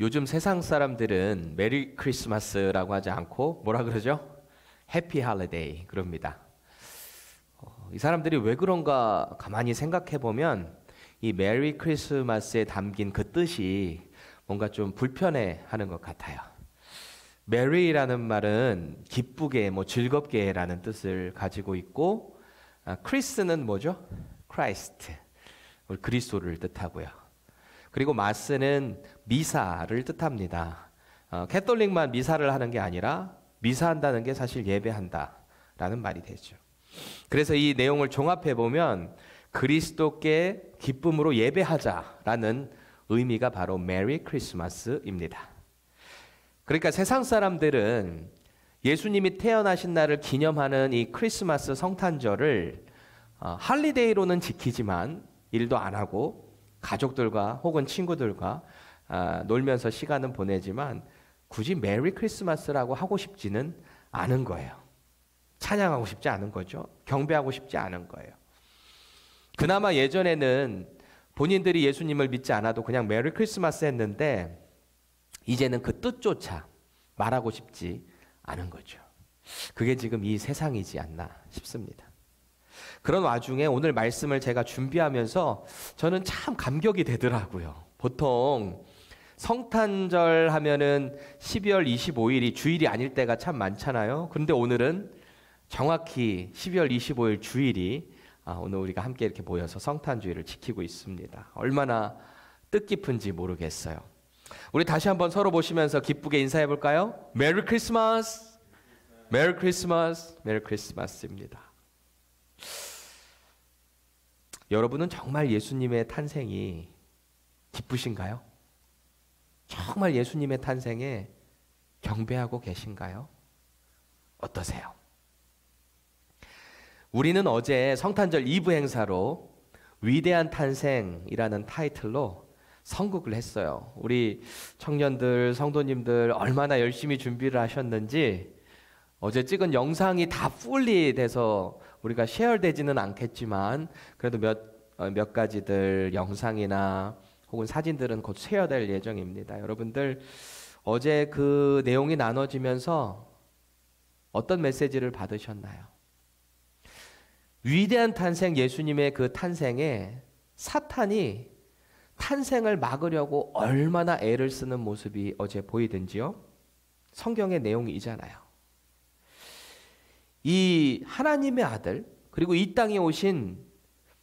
요즘 세상 사람들은 메리 크리스마스라고 하지 않고 뭐라 그러죠? 해피 할리데이 그럽니다. 이 사람들이 왜 그런가 가만히 생각해 보면 이 메리 크리스마스에 담긴 그 뜻이 뭔가 좀 불편해 하는 것 같아요. 메리라는 말은 기쁘게, 즐겁게라는 뜻을 가지고 있고, 크리스는 뭐죠? 크라이스트, 그리스도를 뜻하고요. 그리고 마스는 미사를 뜻합니다. 캐톨릭만 미사를 하는 게 아니라 미사한다는 게 사실 예배한다라는 말이 되죠. 그래서 이 내용을 종합해 보면 그리스도께 기쁨으로 예배하자라는 의미가 바로 메리 크리스마스입니다. 그러니까 세상 사람들은 예수님이 태어나신 날을 기념하는 이 크리스마스 성탄절을 할리데이로는 지키지만 일도 안 하고 가족들과 혹은 친구들과 놀면서 시간은 보내지만 굳이 메리 크리스마스라고 하고 싶지는 않은 거예요. 찬양하고 싶지 않은 거죠. 경배하고 싶지 않은 거예요. 그나마 예전에는 본인들이 예수님을 믿지 않아도 그냥 메리 크리스마스 했는데 이제는 그 뜻조차 말하고 싶지 않은 거죠. 그게 지금 이 세상이지 않나 싶습니다. 그런 와중에 오늘 말씀을 제가 준비하면서 저는 참 감격이 되더라고요. 보통 성탄절 하면은 12월 25일이 주일이 아닐 때가 참 많잖아요. 그런데 오늘은 정확히 12월 25일 주일이 오늘 우리가 함께 이렇게 모여서 성탄주의를 지키고 있습니다. 얼마나 뜻깊은지 모르겠어요. 우리 다시 한번 서로 보시면서 기쁘게 인사해 볼까요? 메리 크리스마스! 메리 크리스마스! 메리 크리스마스입니다. 여러분은 정말 예수님의 탄생이 기쁘신가요? 정말 예수님의 탄생에 경배하고 계신가요? 어떠세요? 우리는 어제 성탄절 2부 행사로 위대한 탄생이라는 타이틀로 선곡을 했어요. 우리 청년들, 성도님들 얼마나 열심히 준비를 하셨는지 어제 찍은 영상이 다 풀리 돼서 우리가 쉐어되지는 않겠지만 그래도 몇 가지들 영상이나 혹은 사진들은 곧 쉐어될 예정입니다. 여러분들 어제 그 내용이 나눠지면서 어떤 메시지를 받으셨나요? 위대한 탄생, 예수님의 그 탄생에 사탄이 탄생을 막으려고 얼마나 애를 쓰는 모습이 어제 보이든지요. 성경의 내용이잖아요. 이 하나님의 아들 그리고 이 땅에 오신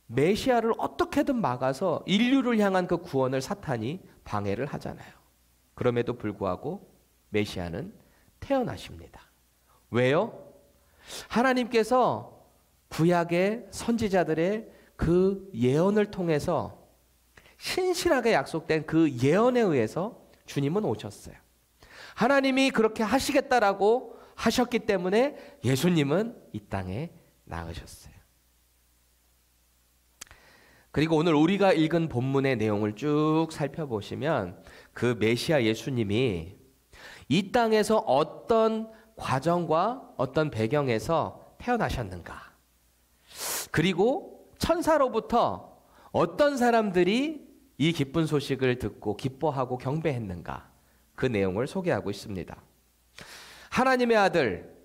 메시아를 어떻게든 막아서 인류를 향한 그 구원을 사탄이 방해를 하잖아요. 그럼에도 불구하고 메시아는 태어나십니다. 왜요? 하나님께서 구약의 선지자들의 그 예언을 통해서 신실하게 약속된 그 예언에 의해서 주님은 오셨어요. 하나님이 그렇게 하시겠다라고 하셨기 때문에 예수님은 이 땅에 나으셨어요. 그리고 오늘 우리가 읽은 본문의 내용을 쭉 살펴보시면 그 메시아 예수님이 이 땅에서 어떤 과정과 어떤 배경에서 태어나셨는가? 그리고 천사로부터 어떤 사람들이 이 기쁜 소식을 듣고 기뻐하고 경배했는가? 그 내용을 소개하고 있습니다. 하나님의 아들,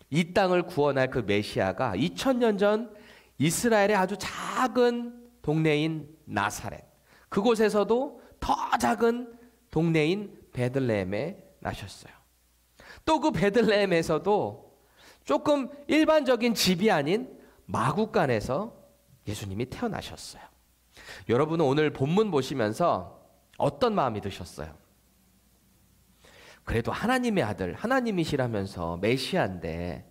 이 땅을 구원할 그 메시아가 2000년 전 이스라엘의 아주 작은 동네인 나사렛, 그곳에서도 더 작은 동네인 베들레헴에 나셨어요. 또 그 베들레헴에서도 조금 일반적인 집이 아닌 마구간에서 예수님이 태어나셨어요. 여러분은 오늘 본문 보시면서 어떤 마음이 드셨어요? 그래도 하나님의 아들, 하나님이시라면서 메시아인데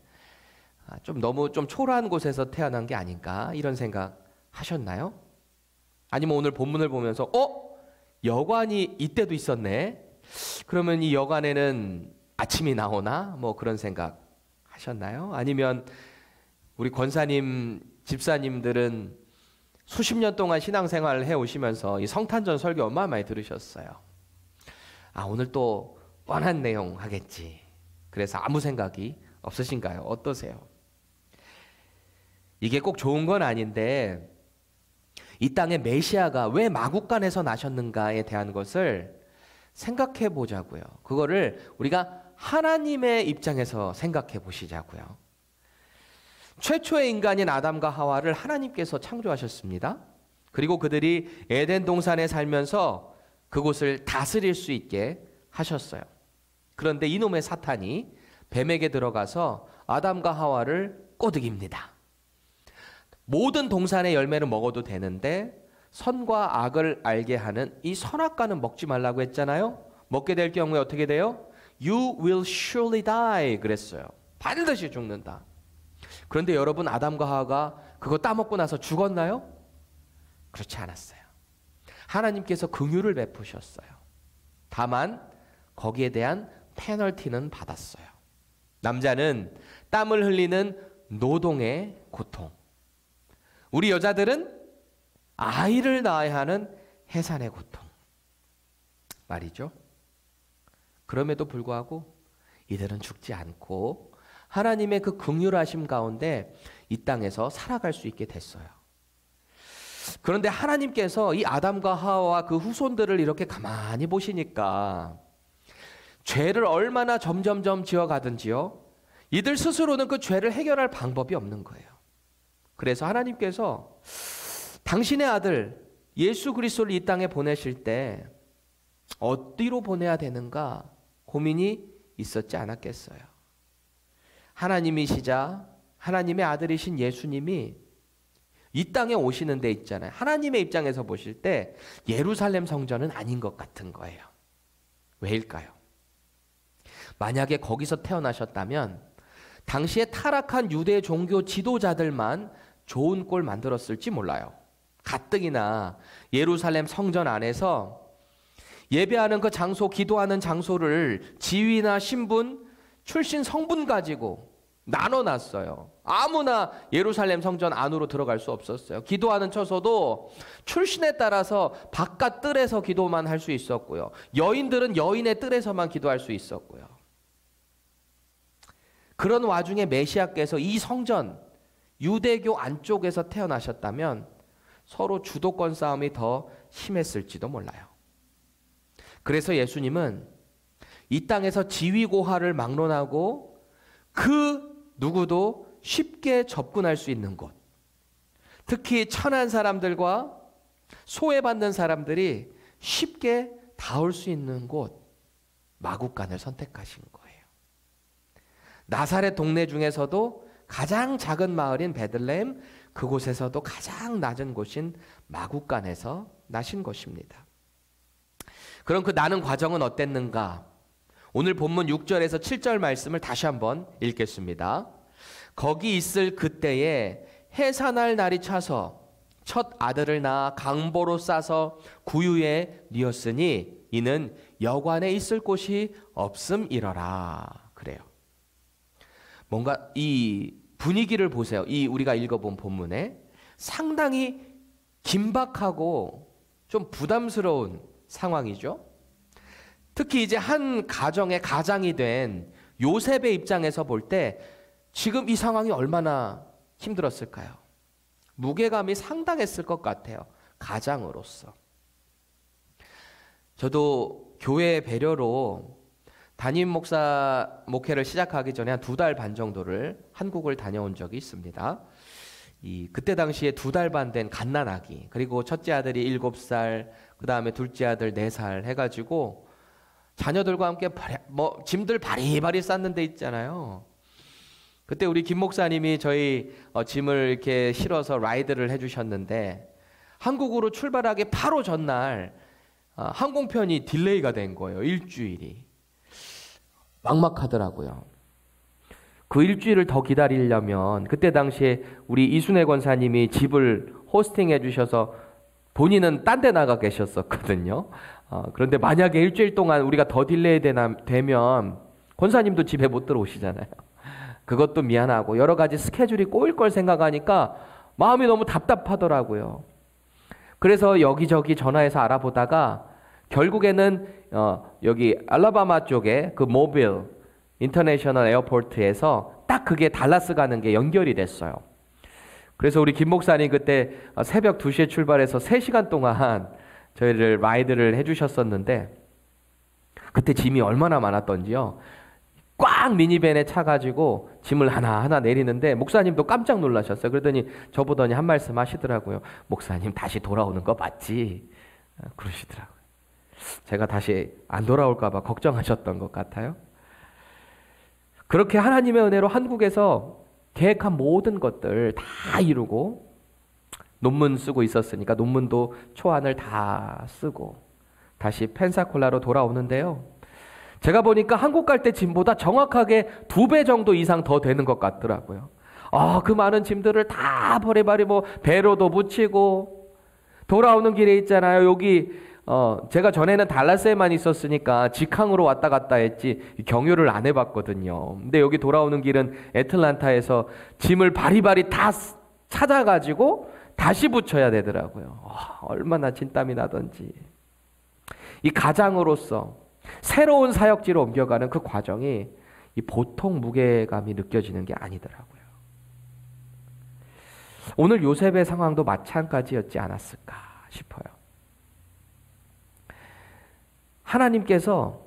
너무 초라한 곳에서 태어난 게 아닌가 이런 생각 하셨나요? 아니면 오늘 본문을 보면서 여관이 이때도 있었네? 그러면 이 여관에는 아침이 나오나? 그런 생각 하셨나요? 아니면 우리 권사님, 집사님들은 수십 년 동안 신앙생활을 해오시면서 이 성탄절 설교 얼마나 많이 들으셨어요. 오늘 또 뻔한 내용 하겠지. 그래서 아무 생각이 없으신가요? 어떠세요? 이게 꼭 좋은 건 아닌데 이 땅의 메시아가 왜 마구간에서 나셨는가에 대한 것을 생각해 보자고요. 그거를 우리가 하나님의 입장에서 생각해 보시자고요. 최초의 인간인 아담과 하와를 하나님께서 창조하셨습니다. 그리고 그들이 에덴 동산에 살면서 그곳을 다스릴 수 있게 하셨어요. 그런데 이놈의 사탄이 뱀에게 들어가서 아담과 하와를 꼬드깁니다. 모든 동산의 열매는 먹어도 되는데 선과 악을 알게 하는 이 선악과는 먹지 말라고 했잖아요. 먹게 될 경우에 어떻게 돼요? You will surely die 그랬어요. 반드시 죽는다. 그런데 여러분, 아담과 하와가 그거 따먹고 나서 죽었나요? 그렇지 않았어요. 하나님께서 긍휼을 베푸셨어요. 다만 거기에 대한 페널티는 받았어요. 남자는 땀을 흘리는 노동의 고통, 우리 여자들은 아이를 낳아야 하는 해산의 고통 말이죠. 그럼에도 불구하고 이들은 죽지 않고 하나님의 그 긍휼하심 가운데 이 땅에서 살아갈 수 있게 됐어요. 그런데 하나님께서 이 아담과 하와와 그 후손들을 이렇게 가만히 보시니까 죄를 얼마나 점점점 지어가든지요, 이들 스스로는 그 죄를 해결할 방법이 없는 거예요. 그래서 하나님께서 당신의 아들 예수 그리스도를 이 땅에 보내실 때 어디로 보내야 되는가 고민이 있었지 않았겠어요. 하나님이시자 하나님의 아들이신 예수님이 이 땅에 오시는 데 있잖아요. 하나님의 입장에서 보실 때 예루살렘 성전은 아닌 것 같은 거예요. 왜일까요? 만약에 거기서 태어나셨다면 당시에 타락한 유대 종교 지도자들만 좋은 꼴 만들었을지 몰라요. 가뜩이나 예루살렘 성전 안에서 예배하는 그 장소, 기도하는 장소를 지위나 신분, 출신 성분 가지고 나눠놨어요. 아무나 예루살렘 성전 안으로 들어갈 수 없었어요. 기도하는 처소도 출신에 따라서 바깥 뜰에서 기도만 할 수 있었고요. 여인들은 여인의 뜰에서만 기도할 수 있었고요. 그런 와중에 메시아께서 이 성전, 유대교 안쪽에서 태어나셨다면 서로 주도권 싸움이 더 심했을지도 몰라요. 그래서 예수님은 이 땅에서 지위고하를 막론하고 그 누구도 쉽게 접근할 수 있는 곳, 특히 천한 사람들과 소외받는 사람들이 쉽게 닿을 수 있는 곳, 마구간을 선택하신 거예요. 나사렛 동네 중에서도 가장 작은 마을인 베들레헴, 그곳에서도 가장 낮은 곳인 마구간에서 나신 것입니다. 그럼 그 나는 과정은 어땠는가? 오늘 본문 6절에서 7절 말씀을 다시 한번 읽겠습니다. 거기 있을 그때에 해산할 날이 차서 첫 아들을 낳아 강보로 싸서 구유에 뉘었으니 이는 여관에 있을 곳이 없음이러라. 그래요. 뭔가 이 분위기를 보세요. 이 우리가 읽어본 본문에 상당히 긴박하고 좀 부담스러운 상황이죠. 특히 이제 한 가정의 가장이 된 요셉의 입장에서 볼 때 지금 이 상황이 얼마나 힘들었을까요? 무게감이 상당했을 것 같아요. 가장으로서. 저도 교회 배려로 담임 목사 목회를 시작하기 전에 한 2달 반 정도를 한국을 다녀온 적이 있습니다. 그때 당시에 2달 반 된 갓난아기, 그리고 첫째 아들이 7살, 그 다음에 둘째 아들 4살 해가지고 자녀들과 함께 짐들 바리바리 쌌는 데 있잖아요. 그때 우리 김 목사님이 저희 짐을 이렇게 실어서 라이드를 해주셨는데 한국으로 출발하기 바로 전날 항공편이 딜레이가 된 거예요. 일주일이. 막막하더라고요. 그 일주일을 더 기다리려면 그때 당시에 우리 이순애 권사님이 집을 호스팅해 주셔서 본인은 딴 데 나가 계셨었거든요. 그런데 만약에 일주일 동안 우리가 더 딜레이 되면 권사님도 집에 못 들어오시잖아요. 그것도 미안하고 여러 가지 스케줄이 꼬일 걸 생각하니까 마음이 너무 답답하더라고요. 그래서 여기저기 전화해서 알아보다가 결국에는 여기 알라바마 쪽에 그 모빌 인터내셔널 에어포트에서 딱 그게 달라스 가는 게 연결이 됐어요. 그래서 우리 김 목사님 그때 새벽 2시에 출발해서 3시간 동안 저희를 라이드를 해주셨었는데 그때 짐이 얼마나 많았던지요. 꽉 미니밴에 차가지고 짐을 하나하나 내리는데 목사님도 깜짝 놀라셨어요. 그러더니 저보더니 한 말씀 하시더라고요. 목사님 다시 돌아오는 거 맞지? 그러시더라고요. 제가 다시 안 돌아올까 봐 걱정하셨던 것 같아요. 그렇게 하나님의 은혜로 한국에서 계획한 모든 것들 다 이루고 논문 쓰고 있었으니까 논문도 초안을 다 쓰고 다시 펜사콜라로 돌아오는데요. 제가 보니까 한국 갈 때 짐보다 정확하게 2배 정도 이상 더 되는 것 같더라고요. 그 많은 짐들을 다 버리바리 배로도 붙이고 돌아오는 길에 있잖아요. 여기 제가 전에는 달라스에만 있었으니까 직항으로 왔다 갔다 했지 경유를 안 해봤거든요. 근데 여기 돌아오는 길은 애틀란타에서 짐을 바리바리 다 찾아가지고 다시 붙여야 되더라고요. 얼마나 진땀이 나던지. 이 가장으로서 새로운 사역지로 옮겨가는 그 과정이 이 보통 무게감이 느껴지는 게 아니더라고요. 오늘 요셉의 상황도 마찬가지였지 않았을까 싶어요. 하나님께서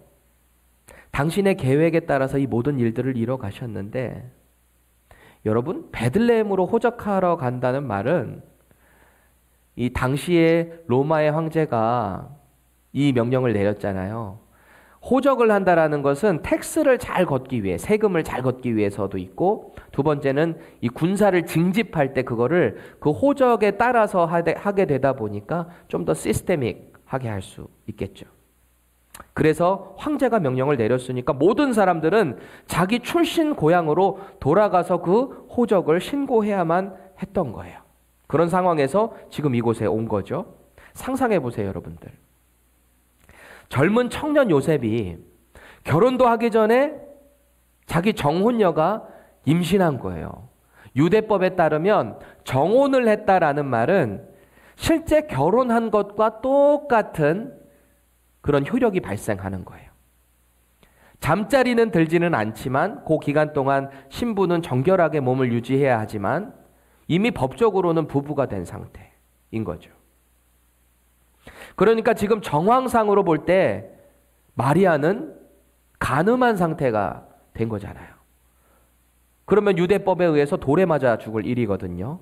당신의 계획에 따라서 이 모든 일들을 이뤄 가셨는데 여러분 베들레헴으로 호적하러 간다는 말은 이 당시에 로마의 황제가 이 명령을 내렸잖아요. 호적을 한다라는 것은 텍스를 잘 걷기 위해 세금을 잘 걷기 위해서도 있고 두 번째는 이 군사를 징집할 때 그거를 그 호적에 따라서 하게 되다 보니까 좀 더 시스테믹하게 할 수 있겠죠. 그래서 황제가 명령을 내렸으니까 모든 사람들은 자기 출신 고향으로 돌아가서 그 호적을 신고해야만 했던 거예요. 그런 상황에서 지금 이곳에 온 거죠. 상상해 보세요, 여러분들. 젊은 청년 요셉이 결혼도 하기 전에 자기 정혼녀가 임신한 거예요. 유대법에 따르면 정혼을 했다라는 말은 실제 결혼한 것과 똑같은 그런 효력이 발생하는 거예요. 잠자리는 들지는 않지만 그 기간 동안 신부는 정결하게 몸을 유지해야 하지만 이미 법적으로는 부부가 된 상태인 거죠. 그러니까 지금 정황상으로 볼 때 마리아는 간음한 상태가 된 거잖아요. 그러면 유대법에 의해서 돌에 맞아 죽을 일이거든요.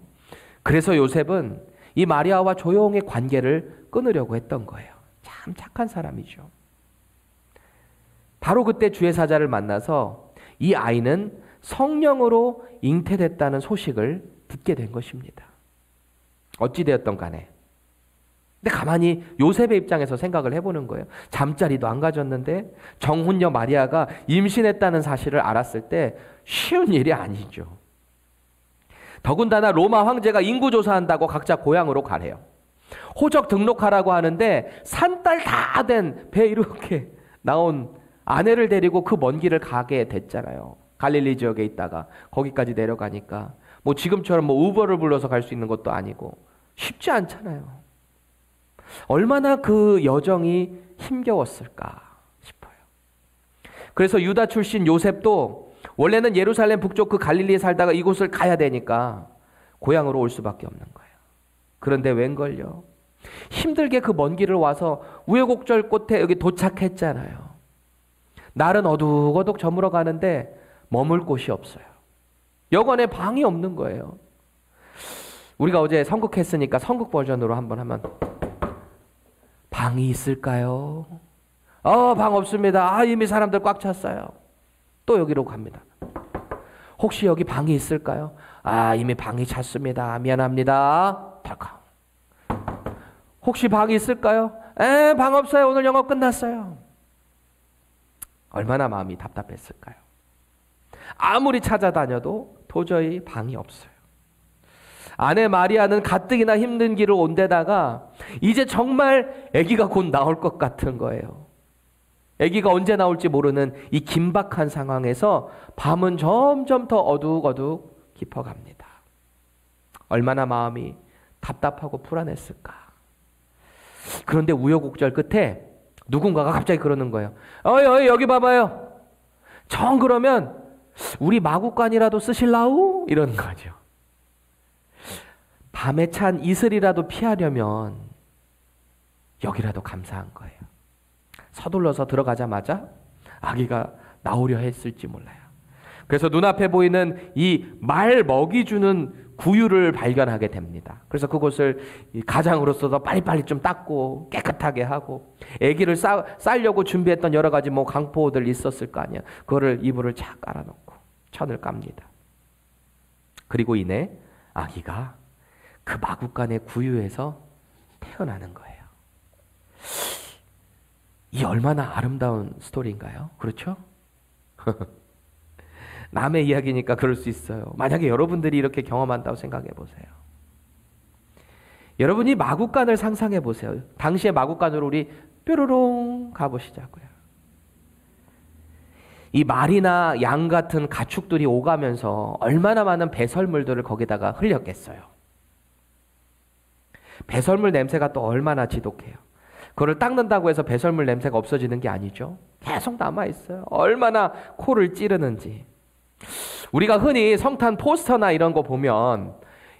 그래서 요셉은 이 마리아와 조용히 관계를 끊으려고 했던 거예요. 참 착한 사람이죠. 바로 그때 주의 사자를 만나서 이 아이는 성령으로 잉태됐다는 소식을 듣게 된 것입니다. 어찌되었던 간에. 근데 가만히 요셉의 입장에서 생각을 해보는 거예요. 잠자리도 안 가졌는데 정혼녀 마리아가 임신했다는 사실을 알았을 때 쉬운 일이 아니죠. 더군다나 로마 황제가 인구조사한다고 각자 고향으로 가래요. 호적 등록하라고 하는데 산딸 다 된 배 이렇게 나온 아내를 데리고 그 먼 길을 가게 됐잖아요. 갈릴리 지역에 있다가 거기까지 내려가니까 지금처럼 우버를 불러서 갈 수 있는 것도 아니고 쉽지 않잖아요. 얼마나 그 여정이 힘겨웠을까 싶어요. 그래서 유다 출신 요셉도 원래는 예루살렘 북쪽 그 갈릴리에 살다가 이곳을 가야 되니까 고향으로 올 수밖에 없는 거예요. 그런데 웬걸요? 힘들게 그 먼 길을 와서 우여곡절 끝에 여기 도착했잖아요. 날은 어둑어둑 저물어 가는데 머물 곳이 없어요. 여관에 방이 없는 거예요. 우리가 어제 선국했으니까 선국 버전으로 한번 하면 방이 있을까요? 방 없습니다. 이미 사람들 꽉 찼어요. 또 여기로 갑니다. 혹시 여기 방이 있을까요? 이미 방이 찼습니다. 미안합니다. 덜컥. 혹시 방이 있을까요? 방 없어요. 오늘 영업 끝났어요. 얼마나 마음이 답답했을까요? 아무리 찾아다녀도 도저히 방이 없어요. 아내 마리아는 가뜩이나 힘든 길을 온 데다가 이제 정말 아기가 곧 나올 것 같은 거예요. 아기가 언제 나올지 모르는 이 긴박한 상황에서 밤은 점점 더 어둑어둑 깊어갑니다. 얼마나 마음이 답답하고 불안했을까. 그런데 우여곡절 끝에 누군가가 갑자기 그러는 거예요. 어이 여기 봐봐요. 정 그러면 우리 마구간이라도 쓰실라우? 이러는 거죠. 밤에 찬 이슬이라도 피하려면 여기라도 감사한 거예요. 서둘러서 들어가자마자 아기가 나오려 했을지 몰라요. 그래서 눈앞에 보이는 이 말 먹이 주는 구유를 발견하게 됩니다. 그래서 그곳을 가장으로서도 빨리빨리 좀 닦고 깨끗하게 하고, 아기를 싸려고 준비했던 여러 가지 뭐 강포들 있었을 거 아니야. 그거를 이불을 착 깔아놓고 천을 깝니다. 그리고 이내 아기가 그 마구간의 구유에서 태어나는 거예요. 이 얼마나 아름다운 스토리인가요? 그렇죠? 남의 이야기니까 그럴 수 있어요. 만약에 여러분들이 이렇게 경험한다고 생각해 보세요. 여러분이 마구간을 상상해 보세요. 당시의 마구간으로 우리 뾰로롱 가보시자고요. 이 말이나 양 같은 가축들이 오가면서 얼마나 많은 배설물들을 거기다가 흘렸겠어요. 배설물 냄새가 또 얼마나 지독해요. 그걸 닦는다고 해서 배설물 냄새가 없어지는 게 아니죠. 계속 남아있어요. 얼마나 코를 찌르는지. 우리가 흔히 성탄 포스터나 이런 거 보면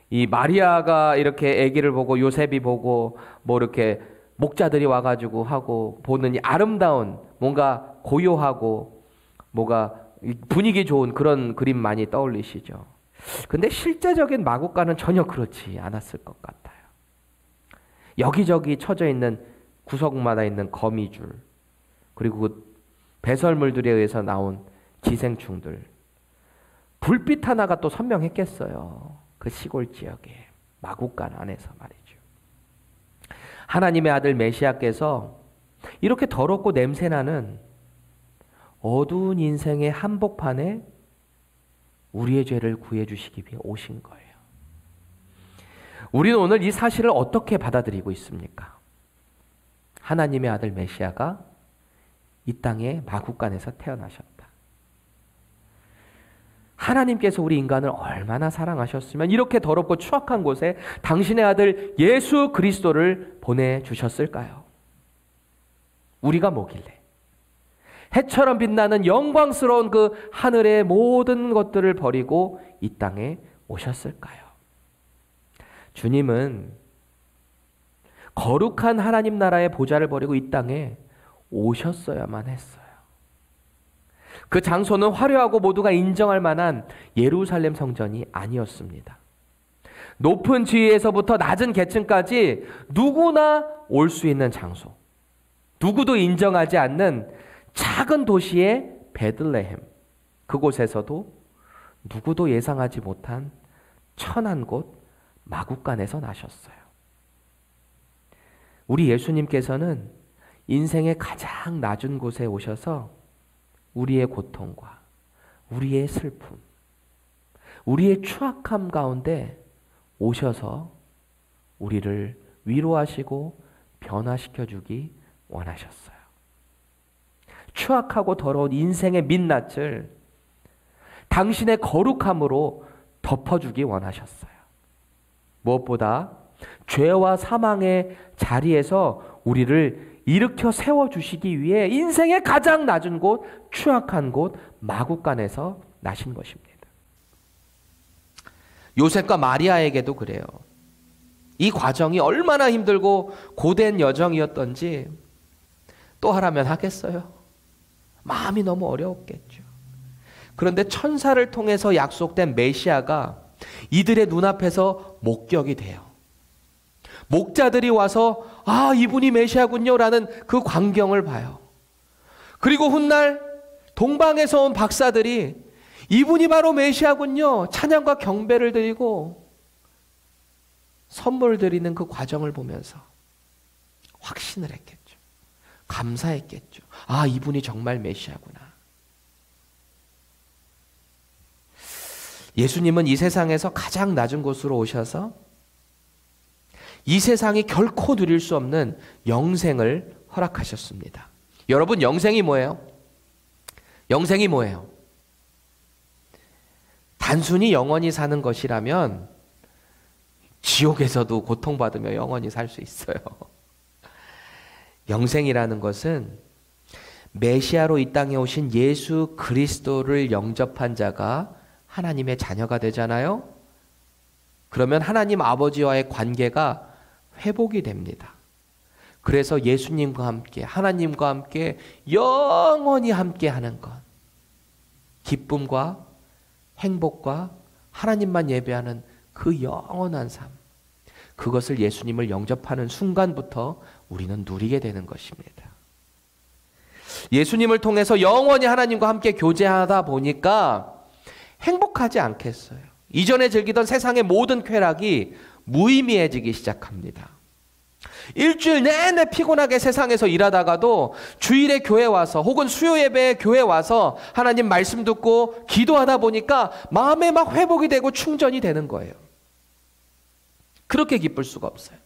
이 마리아가 이렇게 아기를 보고 요셉이 보고 뭐 이렇게 목자들이 와가지고 하고 보는 이 아름다운 뭔가 고요하고 뭐가 분위기 좋은 그런 그림 많이 떠올리시죠. 근데 실제적인 마구간은 전혀 그렇지 않았을 것 같아요. 여기저기 쳐져 있는 구석마다 있는 거미줄, 그리고 그 배설물들에 의해서 나온 기생충들, 불빛 하나가 또 선명했겠어요. 그 시골 지역에 마구간 안에서 말이죠. 하나님의 아들 메시아께서 이렇게 더럽고 냄새나는 어두운 인생의 한복판에 우리의 죄를 구해 주시기 위해 오신 거예요. 우리는 오늘 이 사실을 어떻게 받아들이고 있습니까? 하나님의 아들 메시아가 이 땅의 마구간에서 태어나셨다. 하나님께서 우리 인간을 얼마나 사랑하셨으면 이렇게 더럽고 추악한 곳에 당신의 아들 예수 그리스도를 보내주셨을까요? 우리가 뭐길래? 해처럼 빛나는 영광스러운 그 하늘의 모든 것들을 버리고 이 땅에 오셨을까요? 주님은 거룩한 하나님 나라의 보좌를 버리고 이 땅에 오셨어야만 했어요. 그 장소는 화려하고 모두가 인정할 만한 예루살렘 성전이 아니었습니다. 높은 지위에서부터 낮은 계층까지 누구나 올 수 있는 장소, 누구도 인정하지 않는 작은 도시의 베들레헴, 그곳에서도 누구도 예상하지 못한 천한 곳 마구간에서 나셨어요. 우리 예수님께서는 인생의 가장 낮은 곳에 오셔서 우리의 고통과 우리의 슬픔, 우리의 추악함 가운데 오셔서 우리를 위로하시고 변화시켜 주기 원하셨어요. 추악하고 더러운 인생의 민낯을 당신의 거룩함으로 덮어주기 원하셨어요. 무엇보다 죄와 사망의 자리에서 우리를 일으켜 세워주시기 위해 인생의 가장 낮은 곳, 추악한 곳, 마구간에서 나신 것입니다. 요셉과 마리아에게도 그래요. 이 과정이 얼마나 힘들고 고된 여정이었던지 또 하라면 하겠어요? 마음이 너무 어려웠겠죠. 그런데 천사를 통해서 약속된 메시아가 이들의 눈앞에서 목격이 돼요. 목자들이 와서 아, 이분이 메시아군요 라는 그 광경을 봐요. 그리고 훗날 동방에서 온 박사들이 이분이 바로 메시아군요 찬양과 경배를 드리고 선물 드리는 그 과정을 보면서 확신을 했겠죠. 감사했겠죠. 아, 이분이 정말 메시아구나. 예수님은 이 세상에서 가장 낮은 곳으로 오셔서 이 세상이 결코 누릴 수 없는 영생을 허락하셨습니다. 여러분, 영생이 뭐예요? 영생이 뭐예요? 단순히 영원히 사는 것이라면 지옥에서도 고통받으며 영원히 살 수 있어요. 영생이라는 것은 메시아로 이 땅에 오신 예수 그리스도를 영접한 자가 하나님의 자녀가 되잖아요. 그러면 하나님 아버지와의 관계가 회복이 됩니다. 그래서 예수님과 함께, 하나님과 함께 영원히 함께 하는 것. 기쁨과 행복과 하나님만 예배하는 그 영원한 삶. 그것을 예수님을 영접하는 순간부터 우리는 누리게 되는 것입니다. 예수님을 통해서 영원히 하나님과 함께 교제하다 보니까 행복하지 않겠어요. 이전에 즐기던 세상의 모든 쾌락이 무의미해지기 시작합니다. 일주일 내내 피곤하게 세상에서 일하다가도 주일에 교회 와서 혹은 수요 예배에 교회 와서 하나님 말씀 듣고 기도하다 보니까 마음에 막 회복이 되고 충전이 되는 거예요. 그렇게 기쁠 수가 없어요.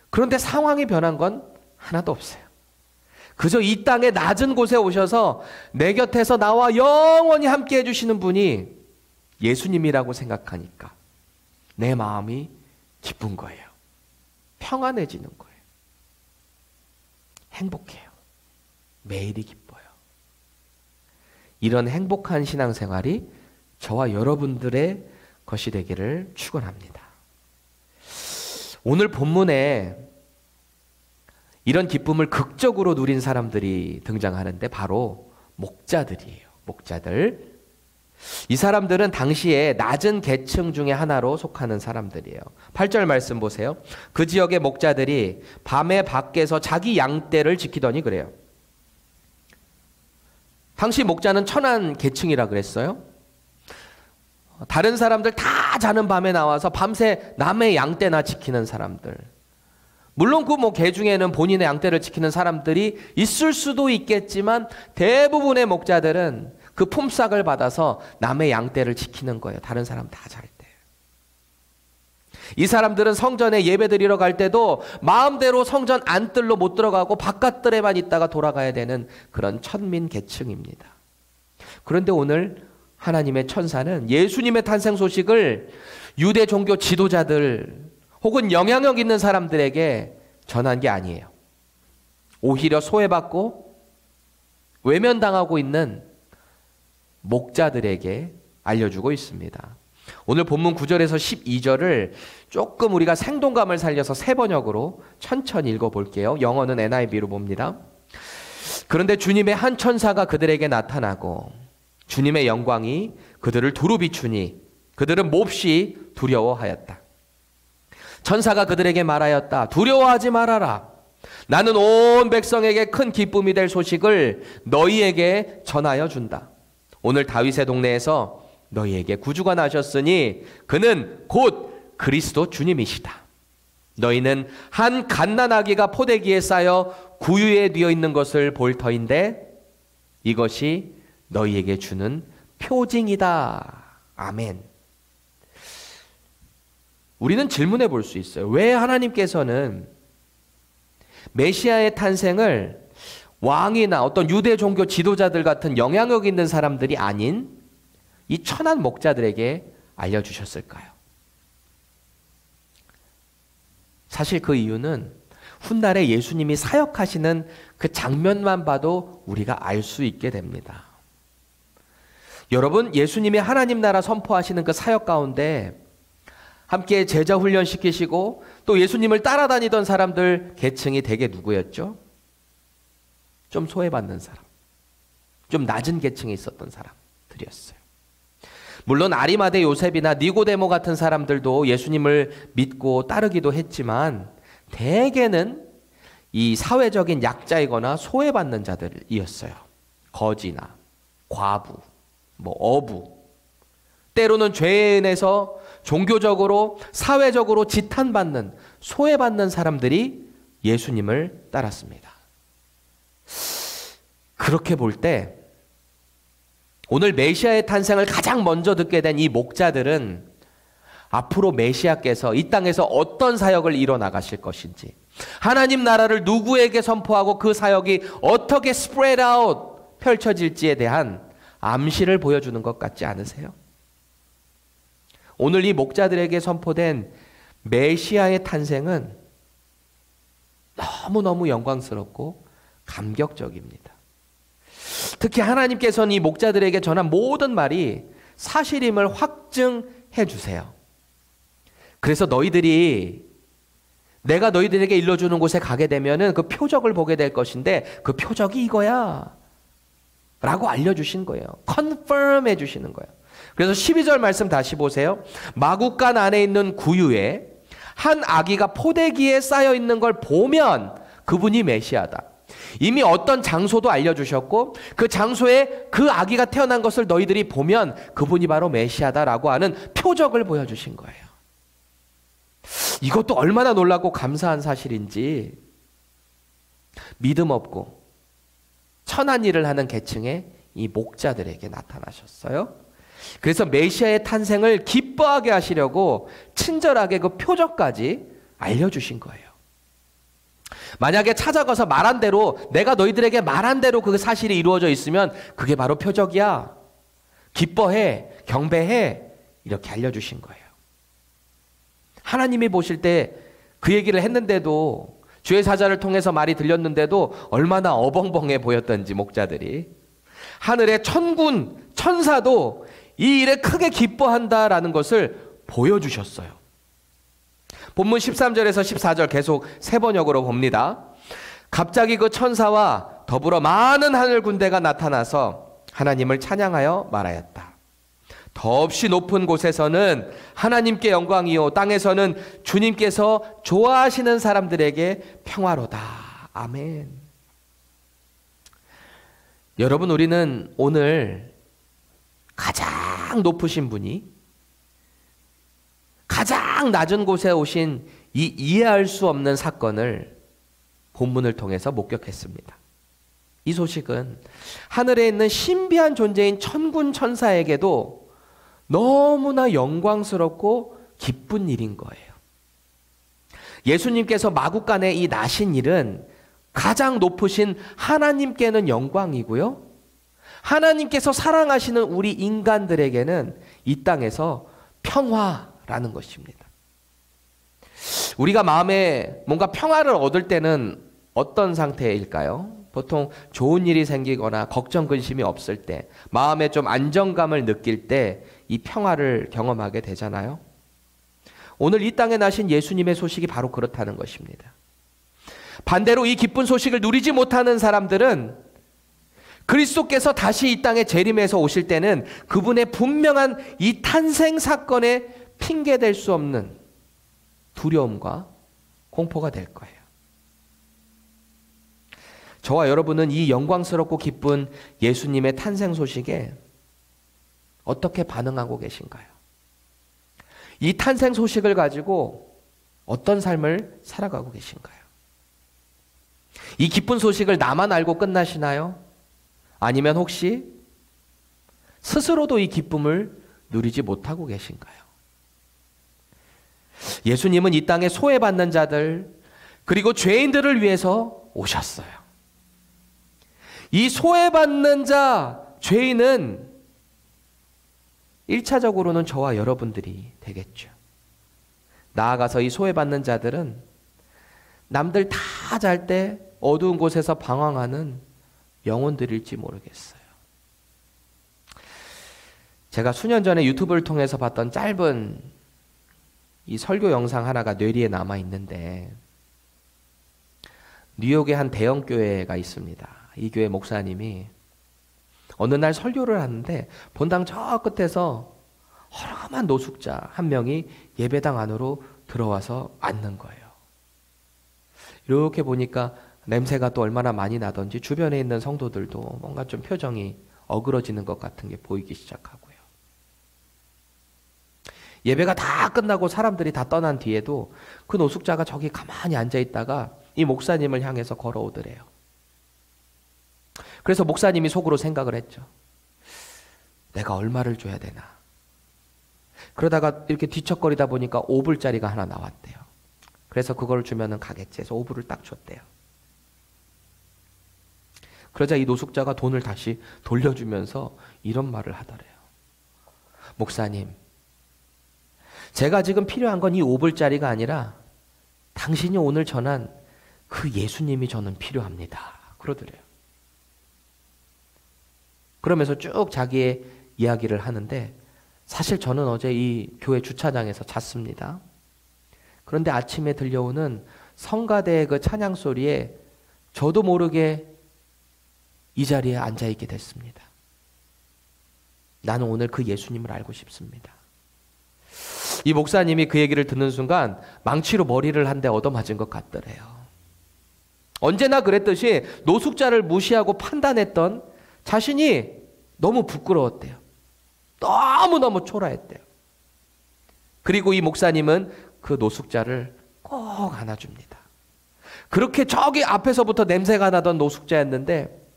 그런데 상황이 변한 건 하나도 없어요. 그저 이 땅의 낮은 곳에 오셔서 내 곁에서 나와 영원히 함께 해주시는 분이 예수님이라고 생각하니까 내 마음이 기쁜 거예요. 평안해지는 거예요. 행복해요. 매일이 기뻐요. 이런 행복한 신앙생활이 저와 여러분들의 것이 되기를 축원합니다. 오늘 본문에 이런 기쁨을 극적으로 누린 사람들이 등장하는데 바로 목자들이에요. 목자들. 이 사람들은 당시에 낮은 계층 중에 하나로 속하는 사람들이에요. 8절 말씀 보세요. 그 지역의 목자들이 밤에 밖에서 자기 양떼를 지키더니 그래요. 당시 목자는 천한 계층이라 그랬어요. 다른 사람들 다 자는 밤에 나와서 밤새 남의 양떼나 지키는 사람들. 물론 그 개 중에는 본인의 양떼를 지키는 사람들이 있을 수도 있겠지만 대부분의 목자들은 그 품삯을 받아서 남의 양떼를 지키는 거예요. 다른 사람 다 잘 때. 이 사람들은 성전에 예배드리러 갈 때도 마음대로 성전 안뜰로 못 들어가고 바깥뜰에만 있다가 돌아가야 되는 그런 천민 계층입니다. 그런데 오늘 하나님의 천사는 예수님의 탄생 소식을 유대 종교 지도자들 혹은 영향력 있는 사람들에게 전한 게 아니에요. 오히려 소외받고 외면당하고 있는 목자들에게 알려주고 있습니다. 오늘 본문 9절에서 12절을 조금 우리가 생동감을 살려서 세 번역으로 천천히 읽어볼게요. 영어는 NIV로 봅니다. 그런데 주님의 한 천사가 그들에게 나타나고 주님의 영광이 그들을 두루 비추니 그들은 몹시 두려워하였다. 천사가 그들에게 말하였다. 두려워하지 말아라. 나는 온 백성에게 큰 기쁨이 될 소식을 너희에게 전하여 준다. 오늘 다윗의 동네에서 너희에게 구주가 나셨으니 그는 곧 그리스도 주님이시다. 너희는 한 갓난아기가 포대기에 쌓여 구유에 뉘어 있는 것을 볼 터인데 이것이 너희에게 주는 표징이다. 아멘. 우리는 질문해 볼 수 있어요. 왜 하나님께서는 메시아의 탄생을 왕이나 어떤 유대 종교 지도자들 같은 영향력 있는 사람들이 아닌 이 천한 목자들에게 알려주셨을까요? 사실 그 이유는 훗날에 예수님이 사역하시는 그 장면만 봐도 우리가 알 수 있게 됩니다. 여러분, 예수님이 하나님 나라 선포하시는 그 사역 가운데 함께 제자 훈련시키시고 또 예수님을 따라다니던 사람들 계층이 대개 누구였죠? 좀 소외받는 사람, 좀 낮은 계층에 있었던 사람들이었어요. 물론 아리마대 요셉이나 니고데모 같은 사람들도 예수님을 믿고 따르기도 했지만 대개는 이 사회적인 약자이거나 소외받는 자들이었어요. 거지나 과부, 어부, 때로는 죄에 인해서 종교적으로 사회적으로 지탄받는 소외받는 사람들이 예수님을 따랐습니다. 그렇게 볼 때 오늘 메시아의 탄생을 가장 먼저 듣게 된 이 목자들은 앞으로 메시아께서 이 땅에서 어떤 사역을 이뤄나가실 것인지, 하나님 나라를 누구에게 선포하고 그 사역이 어떻게 스프레드 아웃 펼쳐질지에 대한 암시를 보여주는 것 같지 않으세요? 오늘 이 목자들에게 선포된 메시아의 탄생은 너무너무 영광스럽고 감격적입니다. 특히 하나님께서는 이 목자들에게 전한 모든 말이 사실임을 확증해 주세요. 그래서 너희들이 내가 너희들에게 일러주는 곳에 가게 되면은 그 표적을 보게 될 것인데 그 표적이 이거야 라고 알려주신 거예요. 컨펌 해주시는 거예요. 그래서 12절 말씀 다시 보세요. 마구간 안에 있는 구유에 한 아기가 포대기에 쌓여 있는 걸 보면 그분이 메시아다. 이미 어떤 장소도 알려주셨고 그 장소에 그 아기가 태어난 것을 너희들이 보면 그분이 바로 메시아다라고 하는 표적을 보여주신 거예요. 이것도 얼마나 놀랍고 감사한 사실인지 믿음 없고 천한 일을 하는 계층의 이 목자들에게 나타나셨어요. 그래서 메시아의 탄생을 기뻐하게 하시려고 친절하게 그 표적까지 알려주신 거예요. 만약에 찾아가서 말한 대로 내가 너희들에게 말한 대로 그 사실이 이루어져 있으면 그게 바로 표적이야. 기뻐해, 경배해 이렇게 알려주신 거예요. 하나님이 보실 때 그 얘기를 했는데도 주의 사자를 통해서 말이 들렸는데도 얼마나 어벙벙해 보였던지 목자들이 하늘의 천군, 천사도 이 일에 크게 기뻐한다라는 것을 보여주셨어요. 본문 13절에서 14절 계속 세 번역으로 봅니다. 갑자기 그 천사와 더불어 많은 하늘 군대가 나타나서 하나님을 찬양하여 말하였다. 더없이 높은 곳에서는 하나님께 영광이요 땅에서는 주님께서 좋아하시는 사람들에게 평화로다. 아멘. 여러분, 우리는 오늘 가장 높으신 분이 가장 낮은 곳에 오신 이 이해할 수 없는 사건을 본문을 통해서 목격했습니다. 이 소식은 하늘에 있는 신비한 존재인 천군 천사에게도 너무나 영광스럽고 기쁜 일인 거예요. 예수님께서 마구간에 이 나신 일은 가장 높으신 하나님께는 영광이고요. 하나님께서 사랑하시는 우리 인간들에게는 이 땅에서 평화라는 것입니다. 우리가 마음에 뭔가 평화를 얻을 때는 어떤 상태일까요? 보통 좋은 일이 생기거나 걱정 근심이 없을 때, 마음에 좀 안정감을 느낄 때 이 평화를 경험하게 되잖아요. 오늘 이 땅에 나신 예수님의 소식이 바로 그렇다는 것입니다. 반대로 이 기쁜 소식을 누리지 못하는 사람들은 그리스도께서 다시 이 땅에 재림해서 오실 때는 그분의 분명한 이 탄생 사건에 핑계댈 수 없는 두려움과 공포가 될 거예요. 저와 여러분은 이 영광스럽고 기쁜 예수님의 탄생 소식에 어떻게 반응하고 계신가요? 이 탄생 소식을 가지고 어떤 삶을 살아가고 계신가요? 이 기쁜 소식을 나만 알고 끝나시나요? 아니면 혹시 스스로도 이 기쁨을 누리지 못하고 계신가요? 예수님은 이 땅에 소외받는 자들 그리고 죄인들을 위해서 오셨어요. 이 소외받는 자, 죄인은 1차적으로는 저와 여러분들이 되겠죠. 나아가서 이 소외받는 자들은 남들 다 잘 때 어두운 곳에서 방황하는 영혼들일지 모르겠어요. 제가 수년 전에 유튜브를 통해서 봤던 짧은 이 설교 영상 하나가 뇌리에 남아 있는데, 뉴욕에 한 대형 교회가 있습니다. 이 교회 목사님이 어느 날 설교를 하는데 본당 저 끝에서 허름한 노숙자 한 명이 예배당 안으로 들어와서 앉는 거예요. 이렇게 보니까 냄새가 또 얼마나 많이 나던지 주변에 있는 성도들도 뭔가 좀 표정이 어그러지는 것 같은 게 보이기 시작하고요. 예배가 다 끝나고 사람들이 다 떠난 뒤에도 그 노숙자가 저기 가만히 앉아있다가 이 목사님을 향해서 걸어오더래요. 그래서 목사님이 속으로 생각을 했죠. 내가 얼마를 줘야 되나. 그러다가 이렇게 뒤척거리다 보니까 5불짜리가 하나 나왔대요. 그래서 그걸 주면은 가겠지 해서 5불을 딱 줬대요. 그러자 이 노숙자가 돈을 다시 돌려주면서 이런 말을 하더래요. 목사님, 제가 지금 필요한 건 이 5불짜리가 아니라 당신이 오늘 전한 그 예수님이 저는 필요합니다. 그러더래요. 그러면서 쭉 자기의 이야기를 하는데, 사실 저는 어제 이 교회 주차장에서 잤습니다. 그런데 아침에 들려오는 성가대의 그 찬양 소리에 저도 모르게 이 자리에 앉아있게 됐습니다. 나는 오늘 그 예수님을 알고 싶습니다. 이 목사님이 그 얘기를 듣는 순간 망치로 머리를 한 대 얻어맞은 것 같더래요. 언제나 그랬듯이 노숙자를 무시하고 판단했던 자신이 너무 부끄러웠대요. 너무너무 초라했대요. 그리고 이 목사님은 그 노숙자를 꼭 안아줍니다. 그렇게 저기 앞에서부터 냄새가 나던 노숙자였는데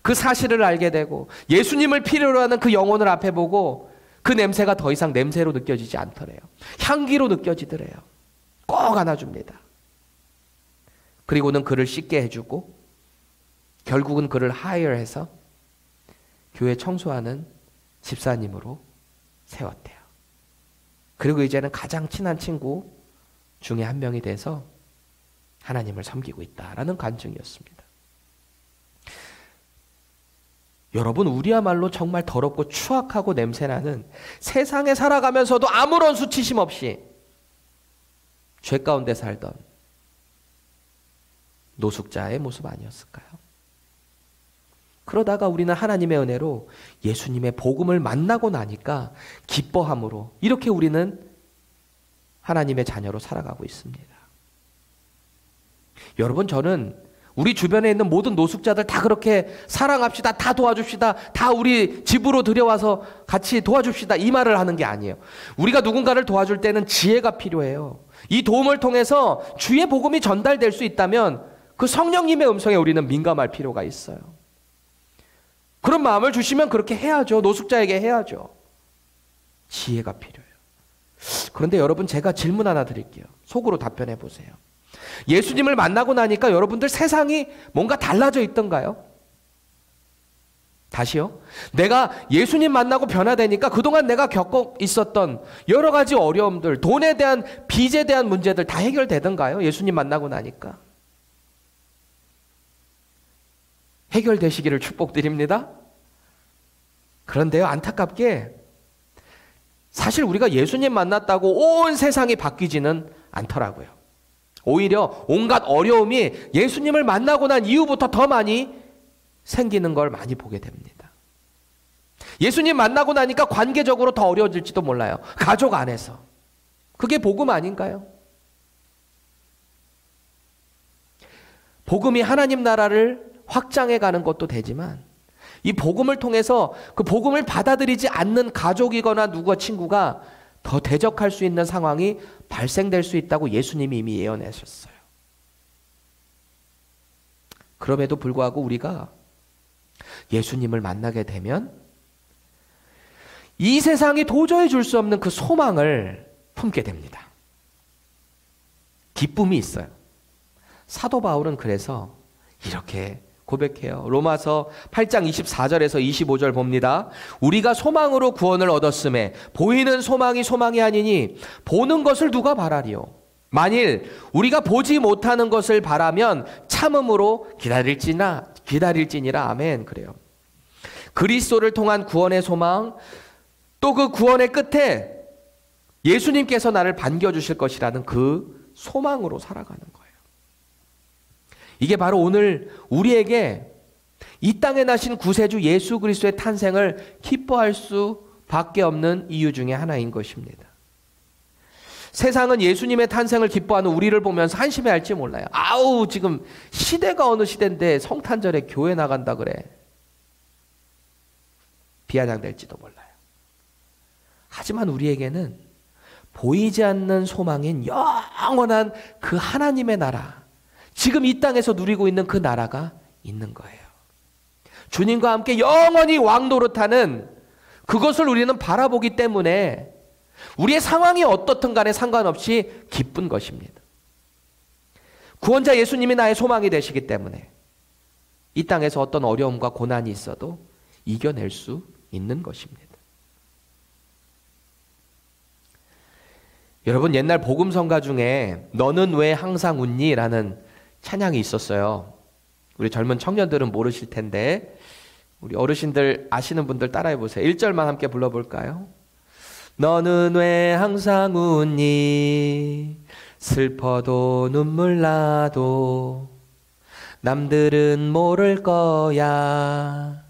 그 사실을 알게 되고 예수님을 필요로 하는 그 영혼을 앞에 보고 그 냄새가 더 이상 냄새로 느껴지지 않더래요. 향기로 느껴지더래요. 꼭 안아줍니다. 그리고는 그를 씻게 해주고 결국은 그를 하이어해서 교회 청소하는 집사님으로 세웠대요. 그리고 이제는 가장 친한 친구 중에 한 명이 돼서 하나님을 섬기고 있다라는 간증이었습니다. 여러분, 우리야말로 정말 더럽고 추악하고 냄새나는 세상에 살아가면서도 아무런 수치심 없이 죄 가운데 살던 노숙자의 모습 아니었을까요? 그러다가 우리는 하나님의 은혜로 예수님의 복음을 만나고 나니까 기뻐함으로 이렇게 우리는 하나님의 자녀로 살아가고 있습니다. 여러분, 저는 우리 주변에 있는 모든 노숙자들 다 그렇게 사랑합시다, 다 도와줍시다, 다 우리 집으로 들여와서 같이 도와줍시다 이 말을 하는 게 아니에요. 우리가 누군가를 도와줄 때는 지혜가 필요해요. 이 도움을 통해서 주의 복음이 전달될 수 있다면 그 성령님의 음성에 우리는 민감할 필요가 있어요. 그런 마음을 주시면 그렇게 해야죠. 노숙자에게 해야죠. 지혜가 필요해요. 그런데 여러분, 제가 질문 하나 드릴게요. 속으로 답변해 보세요. 예수님을 만나고 나니까 여러분들 세상이 뭔가 달라져 있던가요? 다시요. 내가 예수님 만나고 변화되니까 그동안 내가 겪고 있었던 여러 가지 어려움들, 돈에 대한, 빚에 대한 문제들 다 해결되던가요? 예수님 만나고 나니까. 해결되시기를 축복드립니다. 그런데요, 안타깝게 사실 우리가 예수님 만났다고 온 세상이 바뀌지는 않더라고요. 오히려 온갖 어려움이 예수님을 만나고 난 이후부터 더 많이 생기는 걸 많이 보게 됩니다. 예수님 만나고 나니까 관계적으로 더 어려워질지도 몰라요. 가족 안에서. 그게 복음 아닌가요? 복음이 하나님 나라를 확장해 가는 것도 되지만 이 복음을 통해서 그 복음을 받아들이지 않는 가족이거나 누가 친구가 더 대적할 수 있는 상황이 발생될 수 있다고 예수님이 이미 예언하셨어요. 그럼에도 불구하고 우리가 예수님을 만나게 되면 이 세상이 도저히 줄 수 없는 그 소망을 품게 됩니다. 기쁨이 있어요. 사도 바울은 그래서 이렇게 고백해요. 로마서 8장 24절에서 25절 봅니다. 우리가 소망으로 구원을 얻었음에 보이는 소망이 소망이 아니니 보는 것을 누가 바라리요. 만일 우리가 보지 못하는 것을 바라면 참음으로 기다릴지니라. 아멘. 그래요. 그리스도를 통한 구원의 소망, 또 그 구원의 끝에 예수님께서 나를 반겨주실 것이라는 그 소망으로 살아가는 거예요. 이게 바로 오늘 우리에게 이 땅에 나신 구세주 예수 그리스도의 탄생을 기뻐할 수밖에 없는 이유 중에 하나인 것입니다. 세상은 예수님의 탄생을 기뻐하는 우리를 보면서 한심해할지 몰라요. 아우, 지금 시대가 어느 시대인데 성탄절에 교회 나간다 그래. 비아냥될지도 몰라요. 하지만 우리에게는 보이지 않는 소망인 영원한 그 하나님의 나라, 지금 이 땅에서 누리고 있는 그 나라가 있는 거예요. 주님과 함께 영원히 왕 노릇하는 그것을 우리는 바라보기 때문에 우리의 상황이 어떻든 간에 상관없이 기쁜 것입니다. 구원자 예수님이 나의 소망이 되시기 때문에 이 땅에서 어떤 어려움과 고난이 있어도 이겨낼 수 있는 것입니다. 여러분, 옛날 복음성가 중에 너는 왜 항상 웃니? 라는 찬양이 있었어요. 우리 젊은 청년들은 모르실 텐데 우리 어르신들 아시는 분들 따라해 보세요. 1절만 함께 불러볼까요? 너는 왜 항상 웃니? 슬퍼도 눈물 나도 남들은 모를 거야.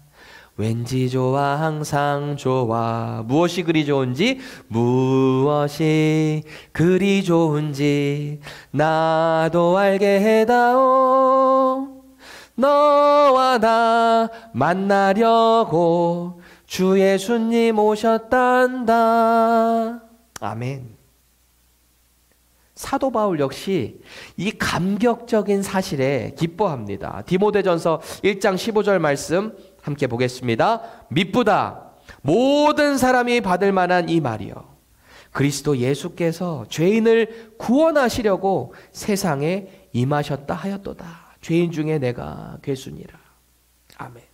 왠지 좋아, 항상 좋아. 무엇이 그리 좋은지, 무엇이 그리 좋은지 나도 알게 해다오. 너와 나 만나려고 주 예수님 오셨단다. 아멘. 사도 바울 역시 이 감격적인 사실에 기뻐합니다. 디모데전서 1장 15절 말씀 함께 보겠습니다. 미쁘다 모든 사람이 받을 만한 이 말이요 그리스도 예수께서 죄인을 구원하시려고 세상에 임하셨다 하였도다. 죄인 중에 내가 괴순이라. 아멘.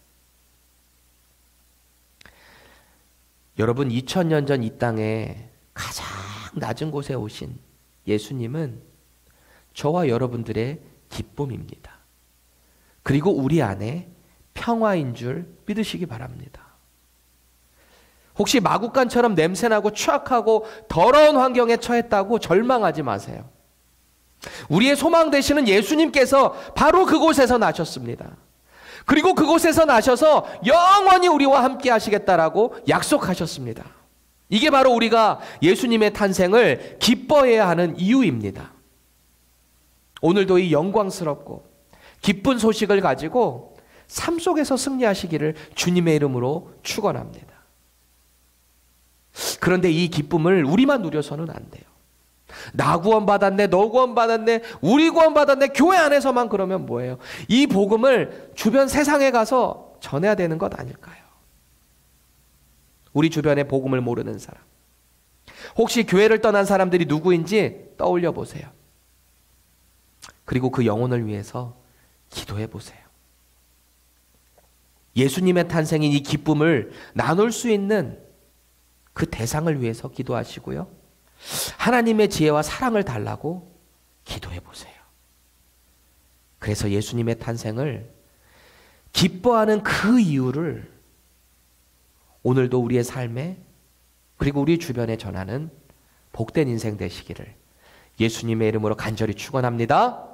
여러분 2000년 전 이 땅에 가장 낮은 곳에 오신 예수님은 저와 여러분들의 기쁨입니다. 그리고 우리 안에 평화인 줄 믿으시기 바랍니다. 혹시 마국간처럼 냄새나고 추악하고 더러운 환경에 처했다고 절망하지 마세요. 우리의 소망 되시는 예수님께서 바로 그곳에서 나셨습니다. 그리고 그곳에서 나셔서 영원히 우리와 함께 하시겠다라고 약속하셨습니다. 이게 바로 우리가 예수님의 탄생을 기뻐해야 하는 이유입니다. 오늘도 이 영광스럽고 기쁜 소식을 가지고 삶 속에서 승리하시기를 주님의 이름으로 축원합니다. 그런데 이 기쁨을 우리만 누려서는 안 돼요. 나 구원받았네, 너 구원받았네, 우리 구원받았네, 교회 안에서만 그러면 뭐예요? 이 복음을 주변 세상에 가서 전해야 되는 것 아닐까요? 우리 주변에 복음을 모르는 사람, 혹시 교회를 떠난 사람들이 누구인지 떠올려 보세요. 그리고 그 영혼을 위해서 기도해 보세요. 예수님의 탄생인 이 기쁨을 나눌 수 있는 그 대상을 위해서 기도하시고요. 하나님의 지혜와 사랑을 달라고 기도해 보세요. 그래서 예수님의 탄생을 기뻐하는 그 이유를 오늘도 우리의 삶에 그리고 우리 주변에 전하는 복된 인생 되시기를 예수님의 이름으로 간절히 축원합니다.